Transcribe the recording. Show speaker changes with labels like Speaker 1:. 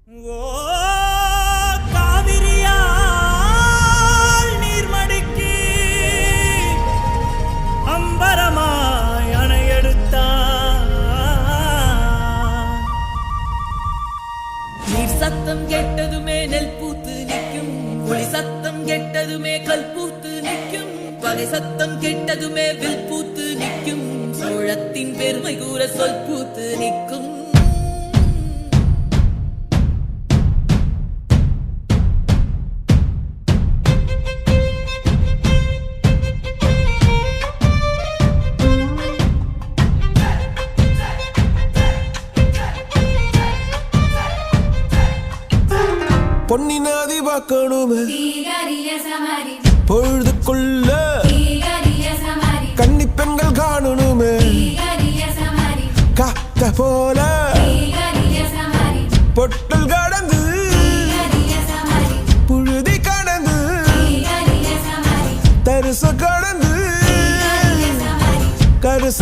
Speaker 1: ஓ காவிரியால் நீர்மடிக்கு அம்பரமாய் அணையெடுத்தான்.
Speaker 2: நீர் சத்தம் கெட்டதுமே நெல் பூத்து நிற்கும், ஒளி சத்தம் கெட்டதுமே கல் பூத்து நிற்கும், பகை சத்தம் கெட்டதுமே வில் பூத்து நிற்கும், சோழத்தின் பெருமை கூற சொல் பூத்து நிற்கும்.
Speaker 3: பொன்னினாதி பார்க்கணுமே பொழுதுக்குள்ள கன்னி பெண்கள் காணணுமே காத்த போல பொட்டல் கடந்து புழுதி கடந்து தரிச கடந்து கருச